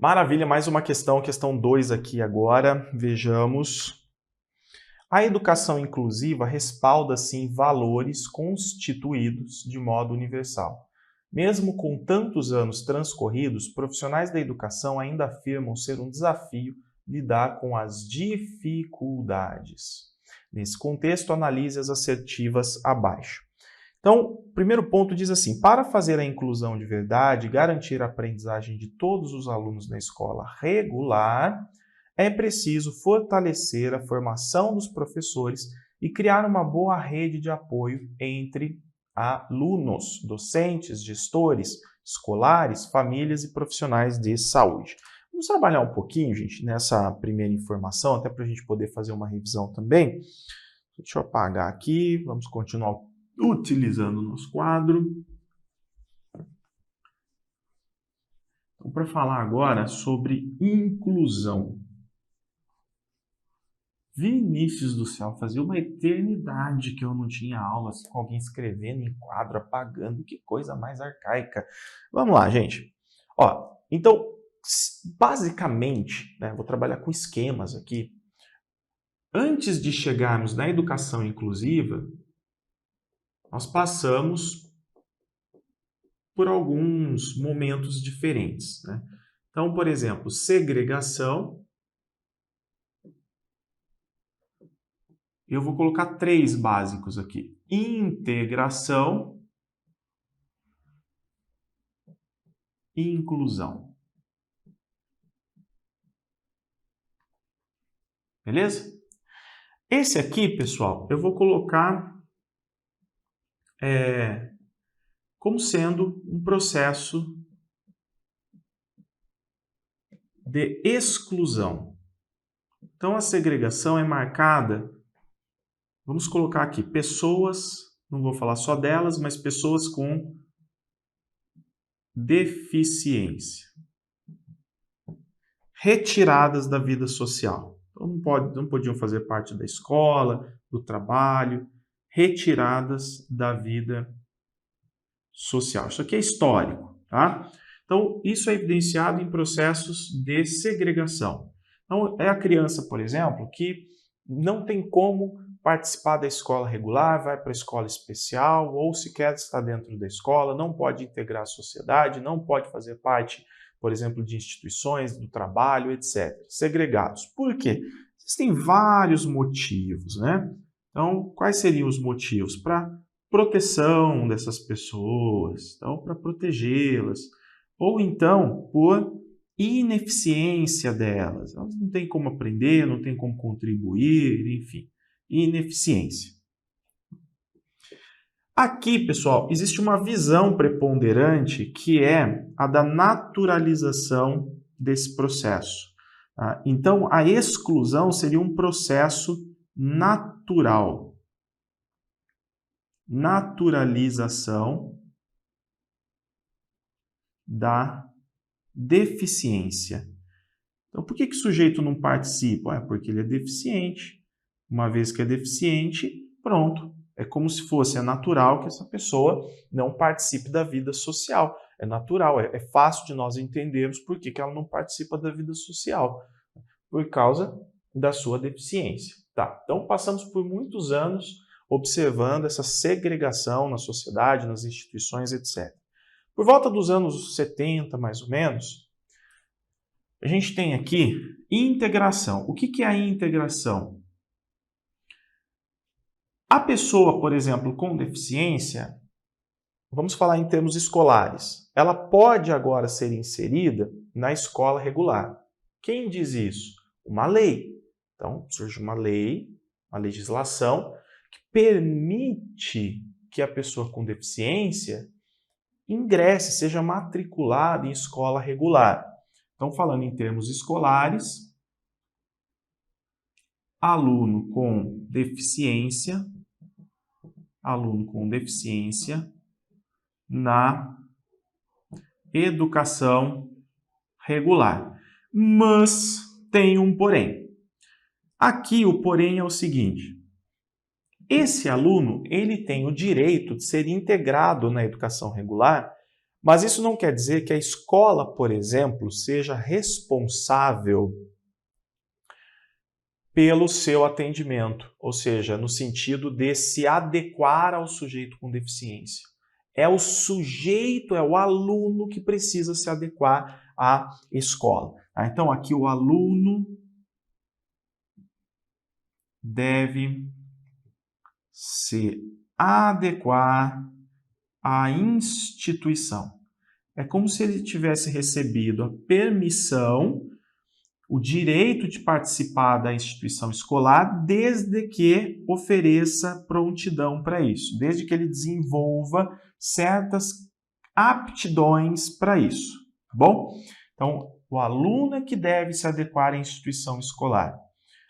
Maravilha, mais uma questão 2 aqui agora. Vejamos. A educação inclusiva respalda, sim, valores constituídos de modo universal. Mesmo com tantos anos transcorridos, profissionais da educação ainda afirmam ser um desafio lidar com as dificuldades. Nesse contexto, analise as assertivas abaixo. Então, o primeiro ponto diz assim: para fazer a inclusão de verdade e garantir a aprendizagem de todos os alunos da escola regular, é preciso fortalecer a formação dos professores e criar uma boa rede de apoio entre alunos, docentes, gestores, escolares, famílias e profissionais de saúde. Vamos trabalhar um pouquinho, gente, nessa primeira informação, até para a gente poder fazer uma revisão também. Deixa eu apagar aqui, vamos continuar utilizando o nosso quadro. Então, para falar agora sobre inclusão. Vinícius do céu, fazia uma eternidade que eu não tinha aula assim, com alguém escrevendo em quadro, apagando, que coisa mais arcaica. Vamos lá, gente. Ó, então, basicamente, né, vou trabalhar com esquemas aqui. Antes de chegarmos na educação inclusiva, nós passamos por alguns momentos diferentes, né? Então, por exemplo, segregação. Eu vou colocar 3 básicos aqui. Integração e inclusão. Beleza? Esse aqui, pessoal, eu vou colocar como sendo um processo de exclusão. Então, a segregação é marcada, vamos colocar aqui, pessoas, não vou falar só delas, mas pessoas com deficiência, retiradas da vida social. Então, não podiam fazer parte da escola, do trabalho, retiradas da vida social. Isso aqui é histórico, tá? Então, isso é evidenciado em processos de segregação. Então, é a criança, por exemplo, que não tem como participar da escola regular, vai para a escola especial, ou sequer está dentro da escola, não pode integrar a sociedade, não pode fazer parte, por exemplo, de instituições, do trabalho, etc. Segregados. Por quê? Existem vários motivos, né? Então, quais seriam os motivos? Para proteção dessas pessoas, então, para protegê-las, ou então por ineficiência delas. Elas não têm como aprender, não têm como contribuir, enfim, ineficiência. Aqui, pessoal, existe uma visão preponderante que é a da naturalização desse processo. Tá? Então, a exclusão seria um processo natural. Naturalização da deficiência. Então, por que o sujeito não participa? É porque ele é deficiente. Uma vez que é deficiente, pronto. É como se fosse natural que essa pessoa não participe da vida social. É natural, é fácil de nós entendermos por que ela não participa da vida social. Por causa da sua deficiência. Tá. Então, passamos por muitos anos observando essa segregação na sociedade, nas instituições, etc. Por volta dos anos 70, mais ou menos, a gente tem aqui integração. O que é a integração? A pessoa, por exemplo, com deficiência, vamos falar em termos escolares, ela pode agora ser inserida na escola regular. Quem diz isso? Uma lei. Então, surge uma lei, uma legislação, que permite que a pessoa com deficiência ingresse, seja matriculada em escola regular. Então, falando em termos escolares, aluno com deficiência na educação regular. Mas tem um porém. Aqui o porém é o seguinte: esse aluno, ele tem o direito de ser integrado na educação regular, Mas isso não quer dizer que a escola, por exemplo, seja responsável pelo seu atendimento, ou seja, no sentido de se adequar ao sujeito com deficiência. É o sujeito, é o aluno que precisa se adequar à escola. Então, aqui o aluno deve se adequar à instituição. É como se ele tivesse recebido a permissão, o direito de participar da instituição escolar, desde que ofereça prontidão para isso, desde que ele desenvolva certas aptidões para isso, tá bom? Então, o aluno é que deve se adequar à instituição escolar.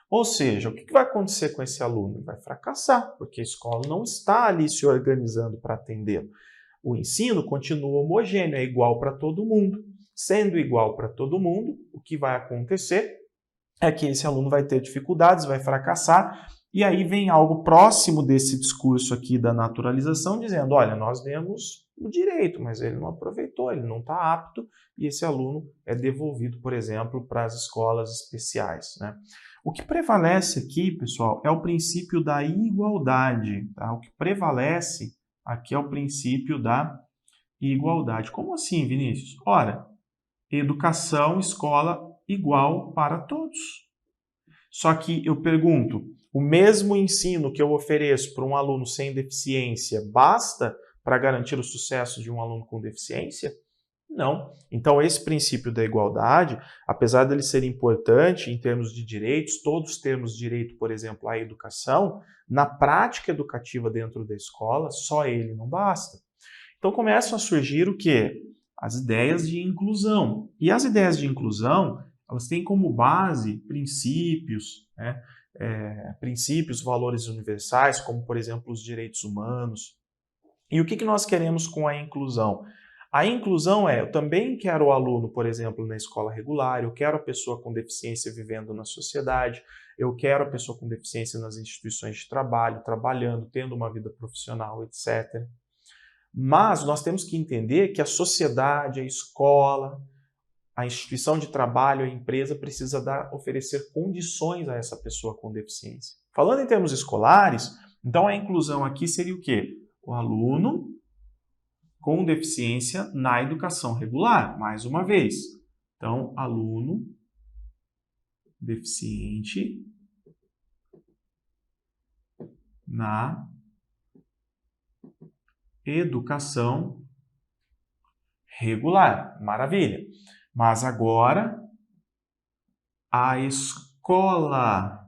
Ou seja, o que vai acontecer com esse aluno? Ele vai fracassar, porque a escola não está ali se organizando para atendê-lo. O ensino continua homogêneo, é igual para todo mundo. Sendo igual para todo mundo, o que vai acontecer é que esse aluno vai ter dificuldades, vai fracassar, e aí vem algo próximo desse discurso aqui da naturalização, dizendo, olha, nós demos o direito, mas ele não aproveitou, ele não está apto, e esse aluno é devolvido, por exemplo, para as escolas especiais, né? O que prevalece aqui, pessoal, é o princípio da igualdade, tá? O que prevalece aqui é o princípio da igualdade. Como assim, Vinícius? Ora, educação, escola igual para todos. Só que eu pergunto, o mesmo ensino que eu ofereço para um aluno sem deficiência basta para garantir o sucesso de um aluno com deficiência? Não. Então, esse princípio da igualdade, apesar dele ser importante em termos de direitos, todos temos direito, por exemplo, à educação, na prática educativa dentro da escola, só ele não basta. Então, começam a surgir o quê? As ideias de inclusão. E as ideias de inclusão, elas têm como base princípios, né? Princípios, valores universais, como, por exemplo, os direitos humanos. E o que nós queremos com a inclusão? A inclusão eu também quero o aluno, por exemplo, na escola regular, eu quero a pessoa com deficiência vivendo na sociedade, eu quero a pessoa com deficiência nas instituições de trabalho, trabalhando, tendo uma vida profissional, etc. Mas nós temos que entender que a sociedade, a escola, a instituição de trabalho, a empresa precisa oferecer condições a essa pessoa com deficiência. Falando em termos escolares, então a inclusão aqui seria o quê? O aluno com deficiência na educação regular, mais uma vez. Então, aluno deficiente na educação regular. Maravilha. Mas agora a escola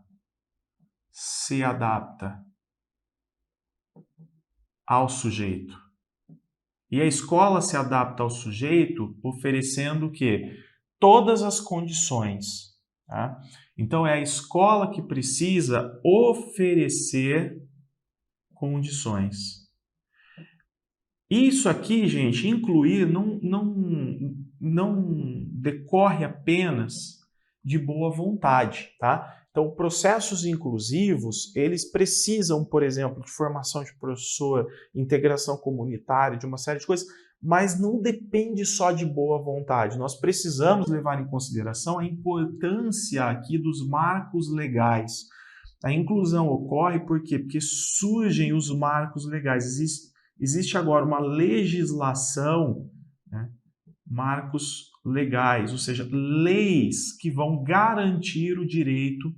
se adapta ao sujeito. E a escola se adapta ao sujeito oferecendo o quê? Todas as condições. Tá? Então, é a escola que precisa oferecer condições. Isso aqui, gente, incluir não decorre apenas de boa vontade, tá? Então, processos inclusivos, eles precisam, por exemplo, de formação de professor, integração comunitária, de uma série de coisas, mas não depende só de boa vontade. Nós precisamos levar em consideração a importância aqui dos marcos legais. A inclusão ocorre por quê? Porque surgem os marcos legais. Existe agora uma legislação, né? Marcos legais, ou seja, leis que vão garantir o direito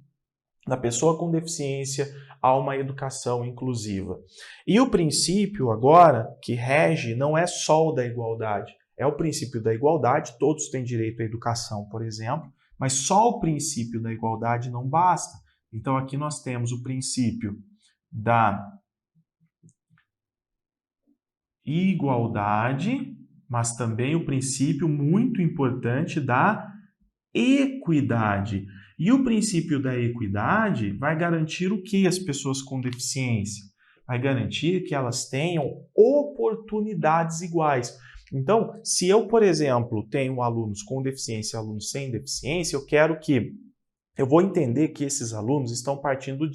da pessoa com deficiência a uma educação inclusiva. E o princípio agora que rege não é só o da igualdade, é o princípio da igualdade, todos têm direito à educação, por exemplo, mas só o princípio da igualdade não basta. Então aqui nós temos o princípio da igualdade, mas também o princípio muito importante da equidade. E o princípio da equidade vai garantir o que as pessoas com deficiência? Vai garantir que elas tenham oportunidades iguais. Então, se eu, por exemplo, tenho alunos com deficiência e alunos sem deficiência, eu vou entender que esses alunos estão partindo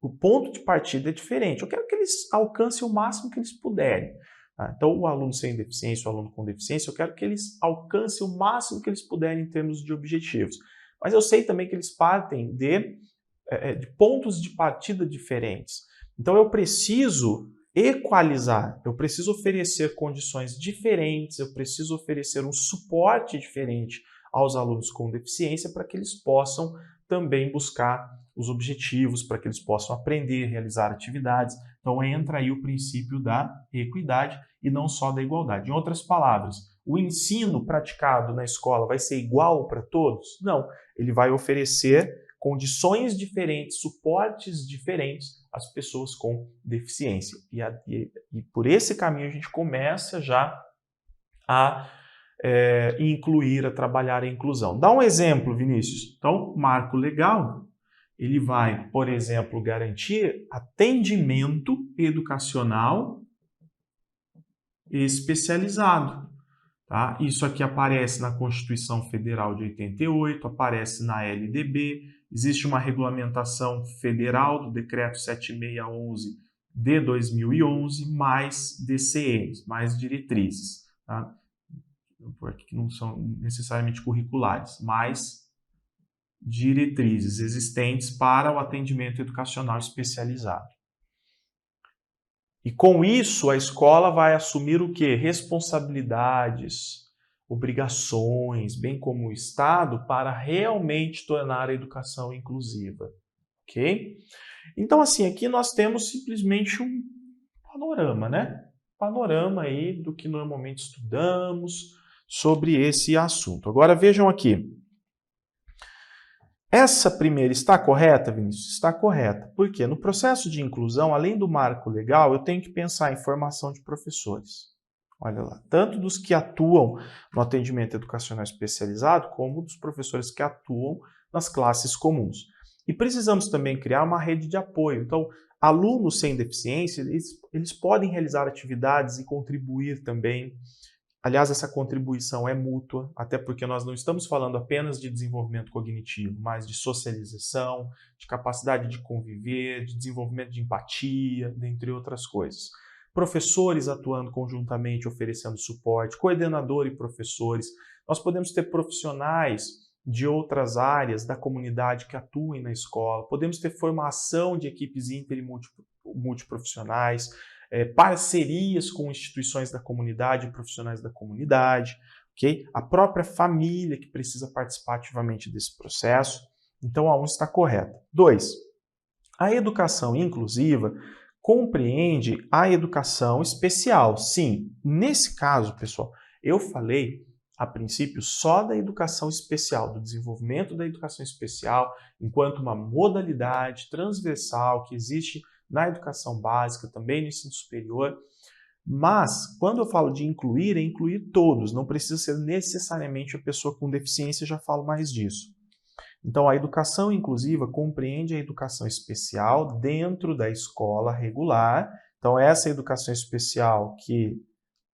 o ponto de partida é diferente. Eu quero que eles alcancem o máximo que eles puderem. Tá? Então, o aluno sem deficiência, o aluno com deficiência, eu quero que eles alcancem o máximo que eles puderem em termos de objetivos. Mas eu sei também que eles partem de pontos de partida diferentes. Então, eu preciso equalizar, eu preciso oferecer condições diferentes, eu preciso oferecer um suporte diferente aos alunos com deficiência para que eles possam também buscar os objetivos, para que eles possam aprender, realizar atividades. Então entra aí o princípio da equidade e não só da igualdade. Em outras palavras, o ensino praticado na escola vai ser igual para todos? Não, ele vai oferecer condições diferentes, suportes diferentes às pessoas com deficiência. E por esse caminho a gente começa já a incluir, a trabalhar a inclusão. Dá um exemplo, Vinícius. Então, marco legal, ele vai, por exemplo, garantir atendimento educacional especializado. Tá? Isso aqui aparece na Constituição Federal de 88, aparece na LDB, existe uma regulamentação federal do Decreto 7611 de 2011, mais DCEs, mais diretrizes. Tá? Que não são necessariamente curriculares, mas diretrizes existentes para o atendimento educacional especializado. E com isso, a escola vai assumir o quê? Responsabilidades, obrigações, bem como o Estado, para realmente tornar a educação inclusiva. Ok? Então, assim, aqui nós temos simplesmente um panorama, né? Panorama aí do que normalmente estudamos sobre esse assunto. Agora vejam aqui. Essa primeira está correta, Vinícius? Está correta. Por quê? No processo de inclusão, além do marco legal, eu tenho que pensar em formação de professores. Olha lá, tanto dos que atuam no atendimento educacional especializado, como dos professores que atuam nas classes comuns. E precisamos também criar uma rede de apoio. Então, alunos sem deficiência, eles podem realizar atividades e contribuir também. Aliás, essa contribuição é mútua, até porque nós não estamos falando apenas de desenvolvimento cognitivo, mas de socialização, de capacidade de conviver, de desenvolvimento de empatia, dentre outras coisas. Professores atuando conjuntamente, oferecendo suporte, coordenador e professores. Nós podemos ter profissionais de outras áreas da comunidade que atuem na escola, podemos ter formação de equipes inter e multiprofissionais, parcerias com instituições da comunidade, profissionais da comunidade, ok? A própria família que precisa participar ativamente desse processo. Então, a 1 está correta. 2. A educação inclusiva compreende a educação especial. Sim, nesse caso, pessoal, eu falei a princípio só da educação especial, do desenvolvimento da educação especial enquanto uma modalidade transversal que existe na educação básica, também no ensino superior, mas quando eu falo de incluir, é incluir todos, não precisa ser necessariamente a pessoa com deficiência, já falo mais disso. Então, a educação inclusiva compreende a educação especial dentro da escola regular. Então, essa educação especial que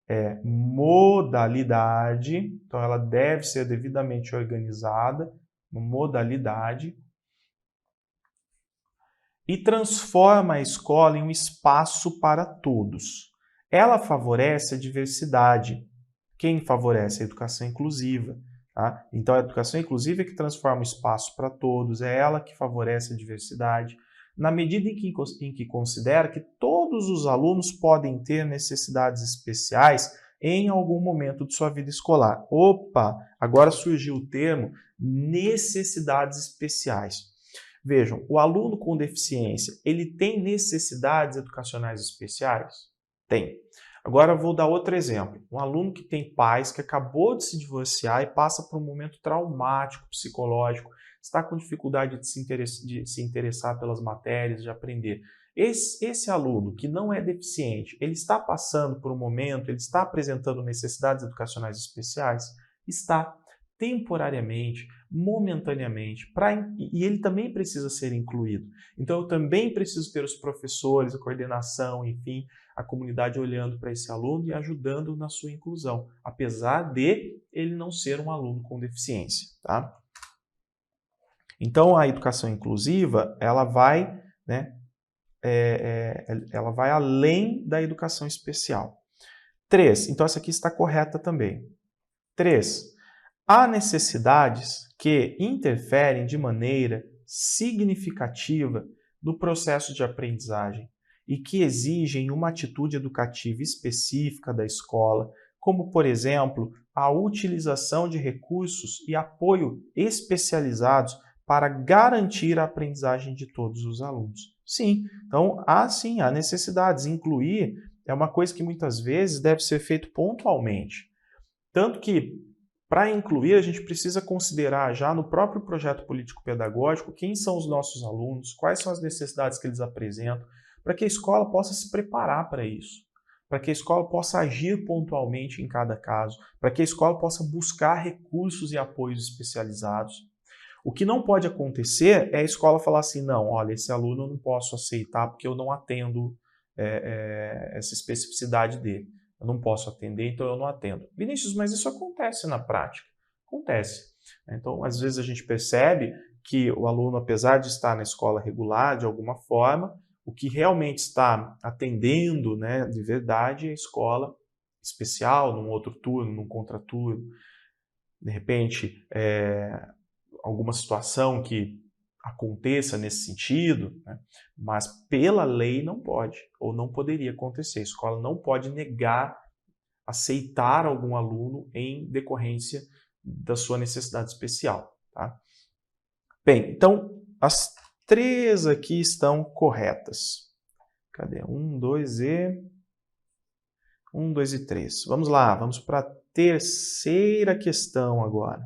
é modalidade, então ela deve ser devidamente organizada, modalidade, e transforma a escola em um espaço para todos. Ela favorece a diversidade. Quem favorece? A educação inclusiva. Tá? Então, a educação inclusiva é que transforma o espaço para todos, é ela que favorece a diversidade, na medida em que considera que todos os alunos podem ter necessidades especiais em algum momento de sua vida escolar. Opa, agora surgiu o termo necessidades especiais. Vejam, o aluno com deficiência, ele tem necessidades educacionais especiais? Tem. Agora eu vou dar outro exemplo. Um aluno que tem pais, que acabou de se divorciar e passa por um momento traumático, psicológico, está com dificuldade de se interessar pelas matérias, de aprender. Esse aluno que não é deficiente, ele está passando por um momento, ele está apresentando necessidades educacionais especiais? Está. Temporariamente, momentaneamente, e ele também precisa ser incluído. Então, eu também preciso ter os professores, a coordenação, enfim, a comunidade olhando para esse aluno e ajudando na sua inclusão, apesar de ele não ser um aluno com deficiência. Tá? Então, a educação inclusiva, ela vai, ela vai além da educação especial. 3. Então, essa aqui está correta também. 3. Há necessidades que interferem de maneira significativa no processo de aprendizagem e que exigem uma atitude educativa específica da escola, como, por exemplo, a utilização de recursos e apoio especializados para garantir a aprendizagem de todos os alunos. Sim, então há necessidades. Incluir é uma coisa que muitas vezes deve ser feito pontualmente. Tanto que, para incluir, a gente precisa considerar já no próprio projeto político-pedagógico quem são os nossos alunos, quais são as necessidades que eles apresentam, para que a escola possa se preparar para isso, para que a escola possa agir pontualmente em cada caso, para que a escola possa buscar recursos e apoios especializados. O que não pode acontecer é a escola falar assim, não, olha, esse aluno eu não posso aceitar porque eu não atendo essa especificidade dele. Eu não posso atender, então eu não atendo. Vinícius, mas isso acontece na prática. Acontece. Então, às vezes a gente percebe que o aluno, apesar de estar na escola regular de alguma forma, o que realmente está atendendo, né, de verdade é a escola especial, num outro turno, num contraturno. De repente, alguma situação que aconteça nesse sentido, né? Mas pela lei não pode, ou não poderia acontecer. A escola não pode negar, aceitar algum aluno em decorrência da sua necessidade especial. Tá? Bem, então as 3 aqui estão corretas. Cadê? 1, 2 e... 1, 2 e 3. Vamos lá, vamos para a terceira questão agora.